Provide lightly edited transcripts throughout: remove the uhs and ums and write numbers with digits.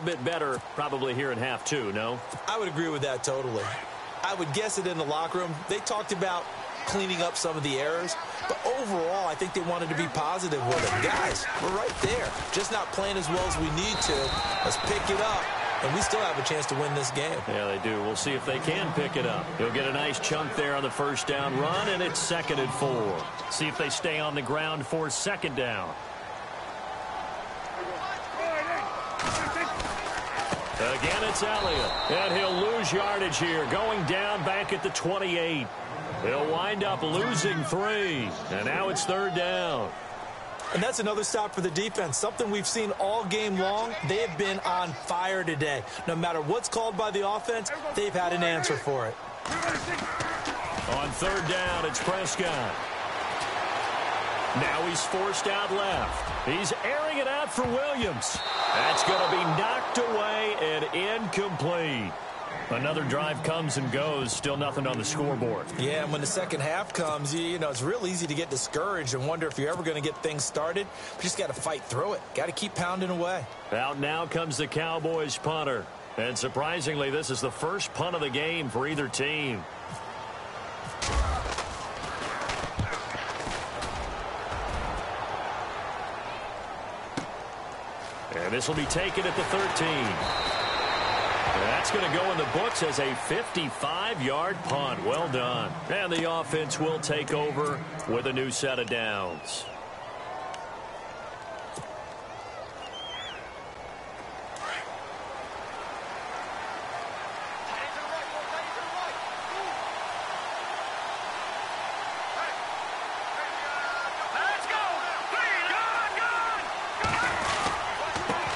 A bit better probably here in half two, no? I would agree with that totally. I would guess it in the locker room. They talked about cleaning up some of the errors, but overall, I think they wanted to be positive with it. Guys, we're right there. Just not playing as well as we need to. Let's pick it up, and we still have a chance to win this game. Yeah, they do. We'll see if they can pick it up. He'll get a nice chunk there on the first down run, and it's 2nd and 4. See if they stay on the ground for 2nd down. Again, it's Elliott, and he'll lose yardage here, going down back at the 28. He'll wind up losing 3, and now it's 3rd down. And that's another stop for the defense, something we've seen all game long. They have been on fire today. No matter what's called by the offense, they've had an answer for it. On 3rd down, it's Prescott. Now he's forced out left. He's airing it out for Williams. That's going to be knocked away and incomplete. Another drive comes and goes, still nothing on the scoreboard. Yeah, and when the second half comes, you know, it's real easy to get discouraged and wonder if you're ever going to get things started. You just got to fight through it. Got to keep pounding away. Out now comes the Cowboys punter. And surprisingly, this is the first punt of the game for either team. And this will be taken at the 13. That's going to go in the books as a 55-yard punt. Well done. And the offense will take over with a new set of downs.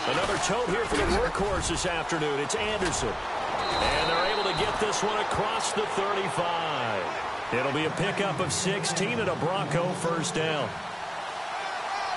Another tote here for the workhorse this afternoon. It's Anderson. And they're able to get this one across the 35. It'll be a pickup of 16 and a Bronco first down.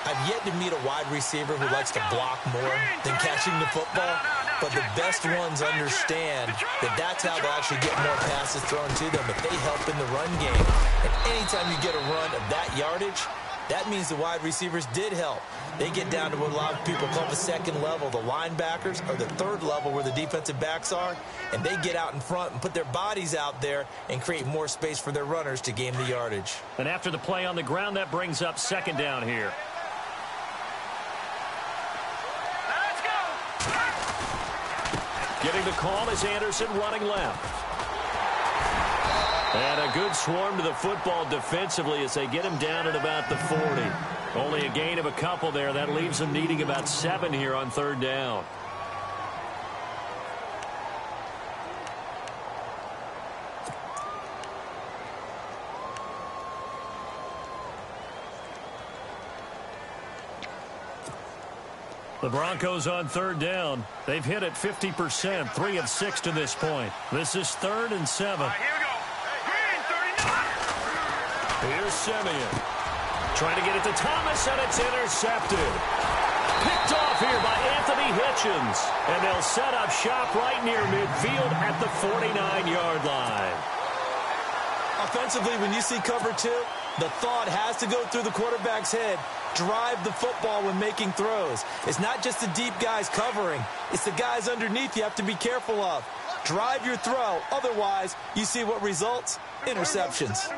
I've yet to meet a wide receiver who likes to block more than catching the football. But the best ones understand that that's how they'll actually get more passes thrown to them if they help in the run game. And anytime you get a run of that yardage, that means the wide receivers did help. They get down to what a lot of people call the 2nd level, the linebackers, or the 3rd level where the defensive backs are, and they get out in front and put their bodies out there and create more space for their runners to gain the yardage. And after the play on the ground, that brings up 2nd down here. Let's go! Getting the call is Anderson running left. And a good swarm to the football defensively as they get him down at about the 40. Only a gain of a couple there. That leaves them needing about 7 here on 3rd down. The Broncos on 3rd down. They've hit it 50%, 3 of 6 to this point. This is 3rd and 7. Here we go. Green, 39. Here's Simeon. Trying to get it to Thomas, and it's intercepted. Picked off here by Anthony Hitchens. And they'll set up shop right near midfield at the 49-yard line. Offensively, when you see cover 2, the thought has to go through the quarterback's head. Drive the football when making throws. It's not just the deep guys covering. It's the guys underneath you have to be careful of. Drive your throw. Otherwise, you see what results? Interceptions.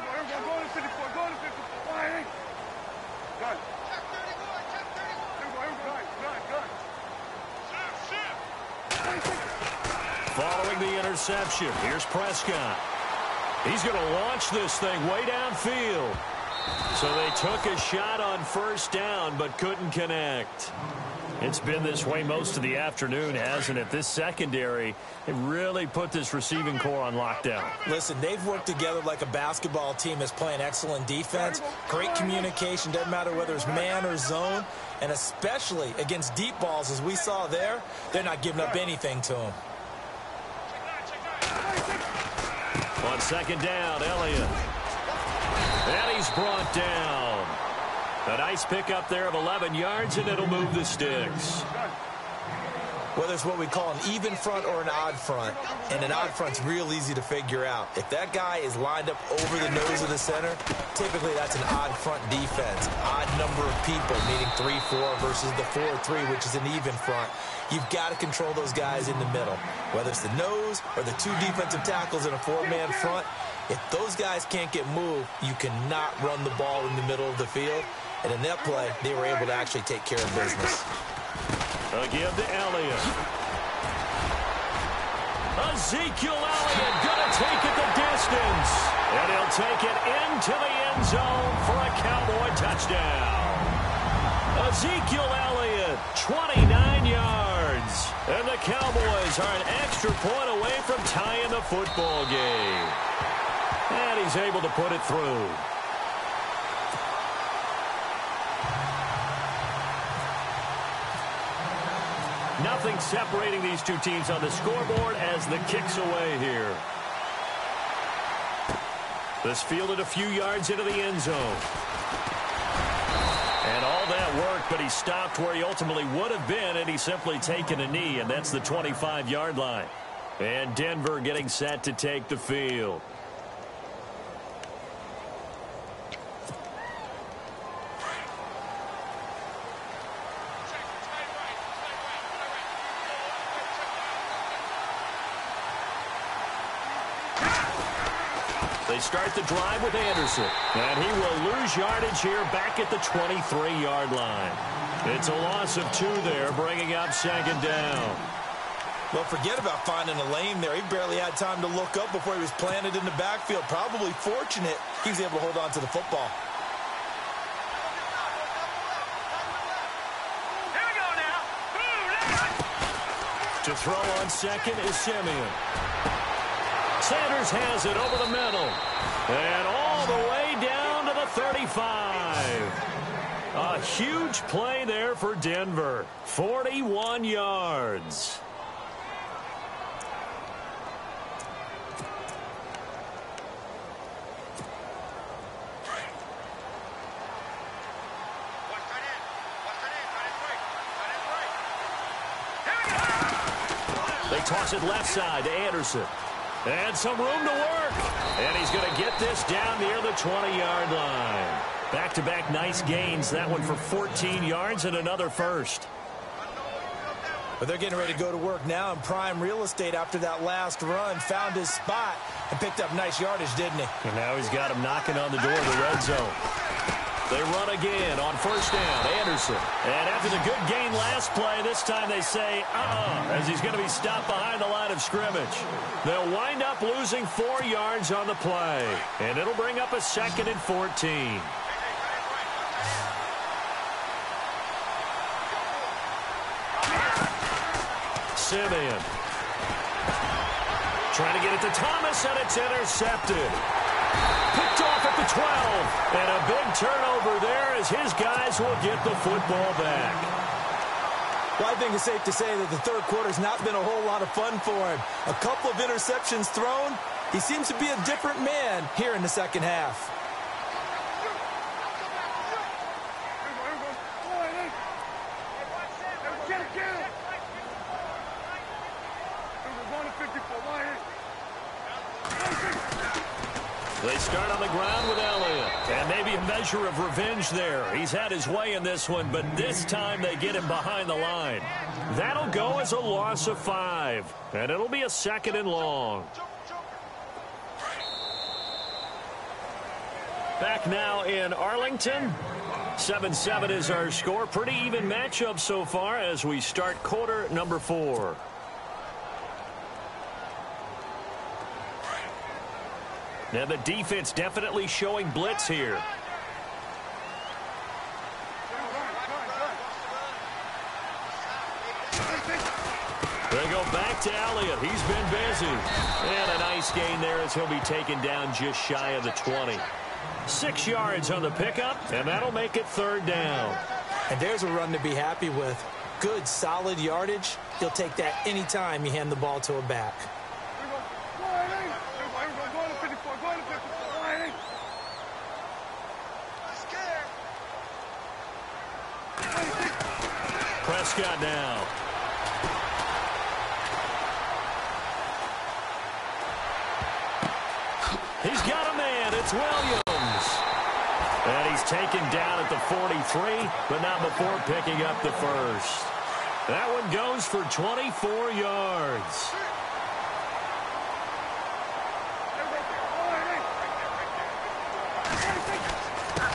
Following the interception, here's Prescott. He's going to launch this thing way downfield. So they took a shot on 1st down, but couldn't connect. It's been this way most of the afternoon, hasn't it? This secondary, it really put this receiving core on lockdown. Listen, they've worked together like a basketball team that's playing excellent defense. Great communication, doesn't matter whether it's man or zone. And especially against deep balls, as we saw there, they're not giving up anything to them. On 2nd down, Elliott. And he's brought down. A nice pickup there of 11 yards, and it'll move the sticks. Whether it's what we call an even front or an odd front, and an odd front's real easy to figure out. If that guy is lined up over the nose of the center, typically that's an odd front defense. Odd number of people, meaning 3-4 versus the 4-3, which is an even front. You've got to control those guys in the middle. Whether it's the nose or the two defensive tackles in a four-man front, if those guys can't get moved, you cannot run the ball in the middle of the field. And in that play, they were able to actually take care of business. A give to Elliott. Ezekiel Elliott gonna take it the distance. And he'll take it into the end zone for a Cowboy touchdown. Ezekiel Elliott, 29 yards. And the Cowboys are an extra point away from tying the football game. And he's able to put it through. Nothing separating these two teams on the scoreboard as the kick's away here. This fielded a few yards into the end zone. And all that work, but he stopped where he ultimately would have been, and he's simply taken a knee, and that's the 25-yard line. And Denver getting set to take the field. They start the drive with Anderson, and he will lose yardage here back at the 23-yard line. It's a loss of 2 there, bringing up second down. Well, forget about finding a lane there. He barely had time to look up before he was planted in the backfield. Probably fortunate he was able to hold on to the football. Here we go now. To throw on second is Simeon. Sanders has it over the middle. And all the way down to the 35. A huge play there for Denver. 41 yards. They toss it left side to Anderson. And some room to work. And he's going to get this down near the 20-yard line. Back-to-back nice gains. That one for 14 yards and another first. But they're getting ready to go to work now in prime real estate after that last run. Found his spot and picked up nice yardage, didn't he? And now he's got him knocking on the door of the red zone. They run again on first down. Anderson. And after the good gain last play, this time they say, as he's going to be stopped behind the line of scrimmage. They'll wind up losing 4 yards on the play. And it'll bring up a 2nd and 14. Simeon. Trying to get it to Thomas, and it's intercepted. Picked off at the 12. And a big turnover there as his guys will get the football back. Well, I think it's safe to say that the third quarter's not been a whole lot of fun for him. A couple of interceptions thrown. He seems to be a different man here in the second half. They start on the ground with Elliott. And maybe a measure of revenge there. He's had his way in this one, but this time they get him behind the line. That'll go as a loss of 5. And it'll be a 2nd and long. Back now in Arlington. 7-7 is our score. Pretty even matchup so far as we start quarter number 4. Now the defense definitely showing blitz here. They go back to Elliott. He's been busy. And a nice gain there as he'll be taken down just shy of the 20. 6 yards on the pickup, and that'll make it 3rd down. And there's a run to be happy with. Good, solid yardage. He'll take that anytime you hand the ball to a back. Prescott now. He's got a man. It's Williams. And he's taken down at the 43, but not before picking up the first. That one goes for 24 yards.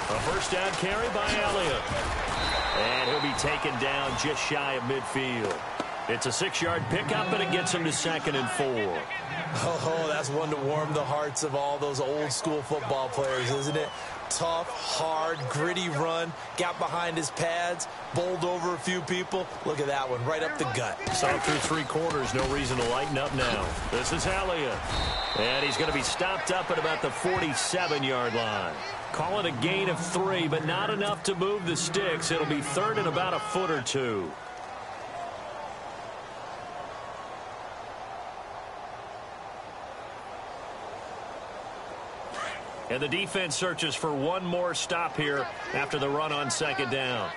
A first down carry by Elliott. And he'll be taken down just shy of midfield. It's a 6-yard pickup, and it gets him to 2nd and 4. Oh, that's one to warm the hearts of all those old-school football players, isn't it? Tough, hard, gritty run, got behind his pads, bowled over a few people. Look at that one, right up the gut. Saw through 3 quarters, no reason to lighten up now. This is Elliott. And he's going to be stopped up at about the 47-yard line. Call it a gain of 3, but not enough to move the sticks. It'll be 3rd and about a foot or 2. And the defense searches for one more stop here after the run on 2nd down.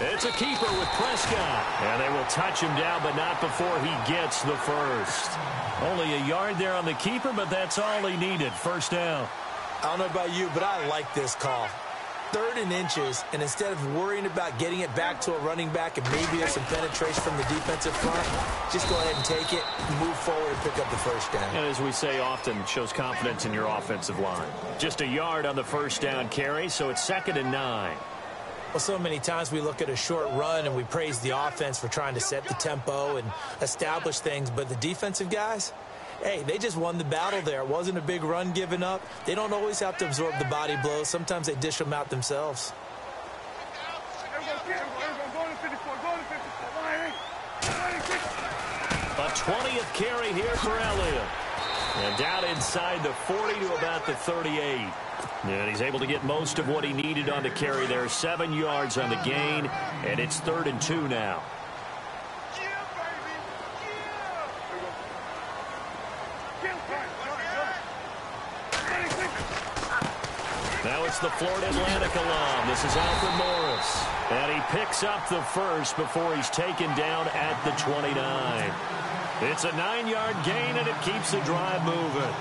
It's a keeper with Prescott. And they will touch him down, but not before he gets the first. Only a yard there on the keeper, but that's all he needed. First down. I don't know about you, but I like this call. 3rd and inches, and instead of worrying about getting it back to a running back and maybe there's some penetration from the defensive front, just go ahead and take it, move forward, and pick up the first down. And as we say often, it shows confidence in your offensive line. Just a yard on the first down carry, so it's 2nd and 9. Well, so many times we look at a short run and we praise the offense for trying to set the tempo and establish things, but the defensive guys, hey, they just won the battle there. It wasn't a big run given up. They don't always have to absorb the body blows. Sometimes they dish them out themselves. A 20th carry here for Elliott. And down inside the 40 to about the 38. And he's able to get most of what he needed on the carry there. 7 yards on the gain, and it's 3rd and 2 now. Now it's the Florida Atlantic alum. This is Alfred Morris. And he picks up the first before he's taken down at the 29. It's a 9-yard gain, and it keeps the drive moving.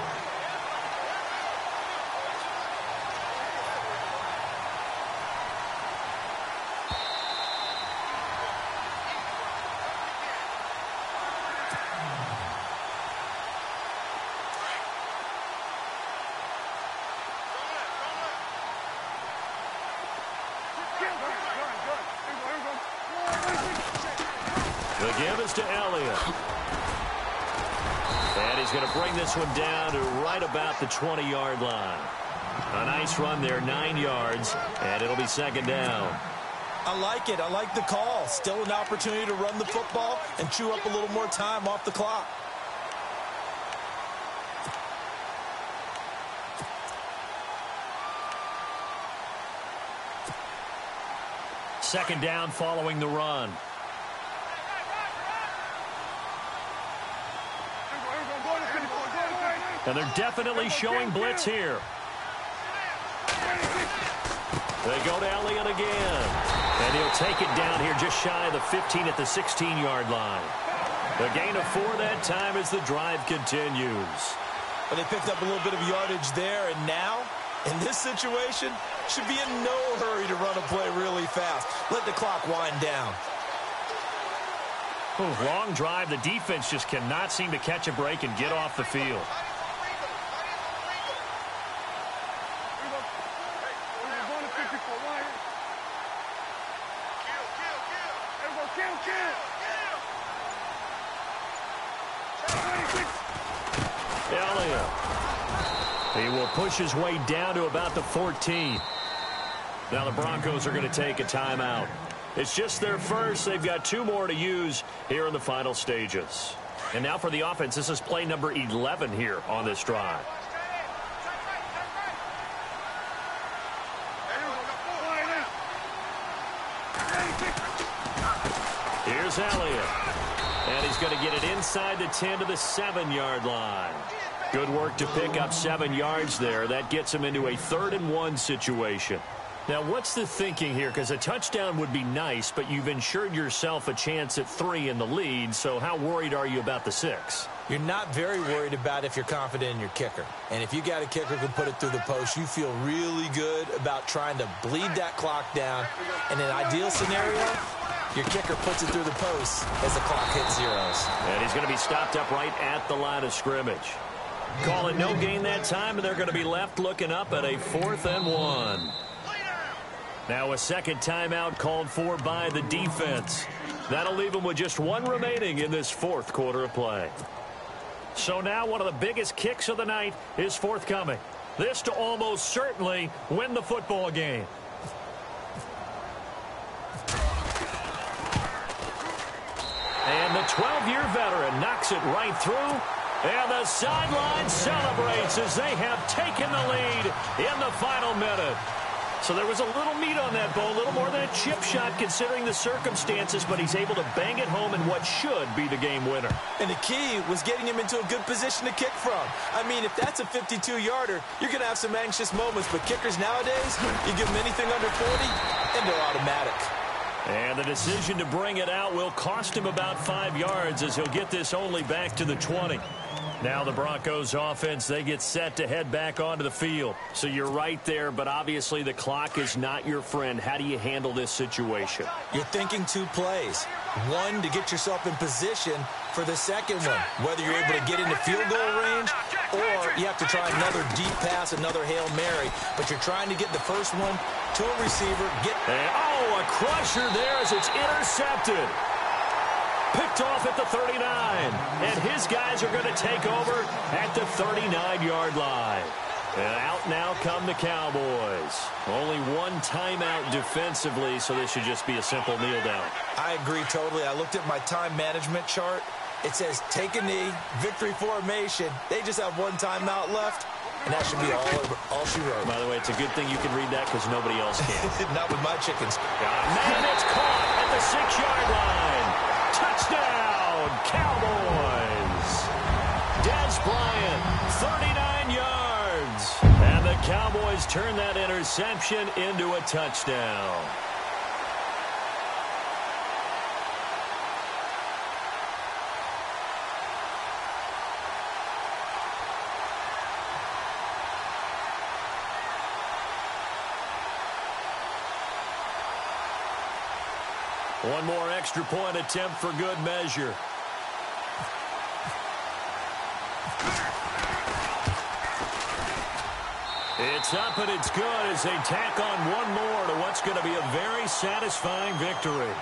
The give is to Elliott. And he's going to bring this one down to right about the 20-yard line. A nice run there, 9 yards, and it'll be 2nd down. I like it. I like the call. Still an opportunity to run the football and chew up a little more time off the clock. Second down following the run. And they're definitely showing blitz here. They go to Elliott again. And he'll take it down here just shy of the 15 at the 16-yard line. The gain of 4 that time as the drive continues. Well, they picked up a little bit of yardage there, and now, in this situation, should be in no hurry to run a play really fast. Let the clock wind down. Long drive. The defense just cannot seem to catch a break and get off the field. Elliott. He will push his way down to about the 14. Now the Broncos are going to take a timeout. It's just their first. They've got 2 more to use here in the final stages. And now for the offense, this is play number 11 here on this drive. Here's Elliott. And he's going to get it inside the 10 to the 7-yard line. Good work to pick up 7 yards there. That gets him into a 3rd and 1 situation. Now, what's the thinking here? Because a touchdown would be nice, but you've ensured yourself a chance at 3 in the lead, so how worried are you about the 6? You're not very worried about if you're confident in your kicker. And if you got a kicker who can put it through the post, you feel really good about trying to bleed that clock down. In an ideal scenario, your kicker puts it through the post as the clock hits zeros. And he's going to be stopped up right at the line of scrimmage. Call it no gain that time, and they're going to be left looking up at a 4th and 1. Now a second timeout called for by the defense. That'll leave them with just 1 remaining in this 4th quarter of play. So now one of the biggest kicks of the night is forthcoming. This to almost certainly win the football game. And the 12-year veteran knocks it right through. And the sideline celebrates as they have taken the lead in the final minute. So there was a little meat on that bone, a little more than a chip shot considering the circumstances, but he's able to bang it home in what should be the game winner. And the key was getting him into a good position to kick from. I mean, if that's a 52-yarder, you're going to have some anxious moments, but kickers nowadays, you give them anything under 40, and they're automatic. And the decision to bring it out will cost him about 5 yards as he'll get this only back to the 20. Now the Broncos offense, they get set to head back onto the field. So you're right there, but obviously the clock is not your friend. How do you handle this situation? You're thinking 2 plays. 1 to get yourself in position for the second one, whether you're able to get into field goal range or you have to try another deep pass, another Hail Mary. But you're trying to get the first one to a receiver. A crusher there as it's intercepted. Picked off at the 39. And his guys are going to take over at the 39-yard line. And out now come the Cowboys. Only 1 timeout defensively, so this should just be a simple kneel down. I agree totally. I looked at my time management chart. It says take a knee, victory formation. They just have 1 timeout left, and that should be all she wrote. By the way, it's a good thing you can read that because nobody else can. Not with my chickens. Man, it's caught at the 6-yard line. Touchdown, Cowboys. Dez Bryant, 39 yards. And the Cowboys turn that interception into a touchdown. One more extra point attempt for good measure. It's up and it's good as they tack on 1 more to what's going to be a very satisfying victory.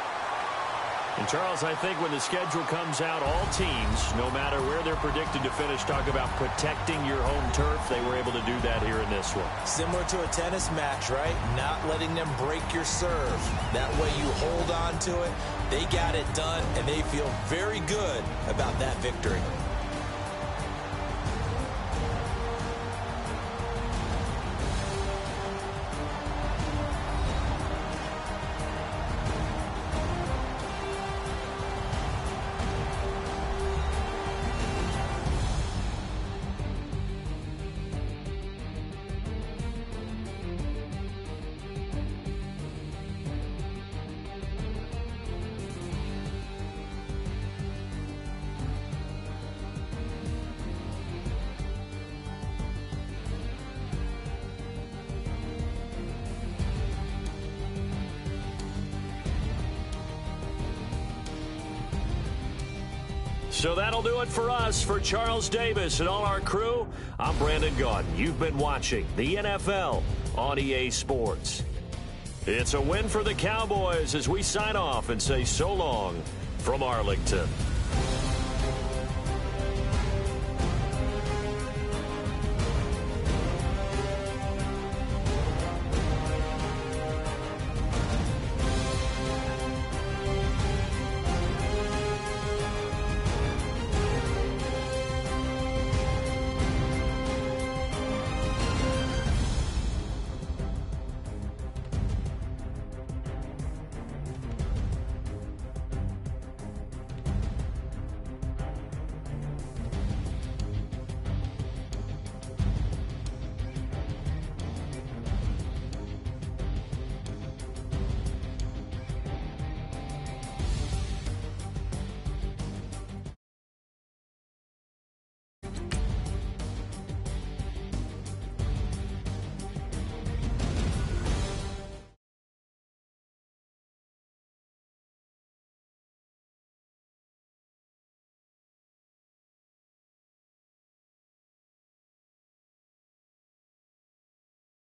And, Charles, I think when the schedule comes out, all teams, no matter where they're predicted to finish, talk about protecting your home turf. They were able to do that here in this one. Similar to a tennis match, right? Not letting them break your serve. That way you hold on to it. They got it done, and they feel very good about that victory. So that'll do it for us. For Charles Davis and all our crew, I'm Brandon Gaudin. You've been watching the NFL on EA Sports. It's a win for the Cowboys as we sign off and say so long from Arlington.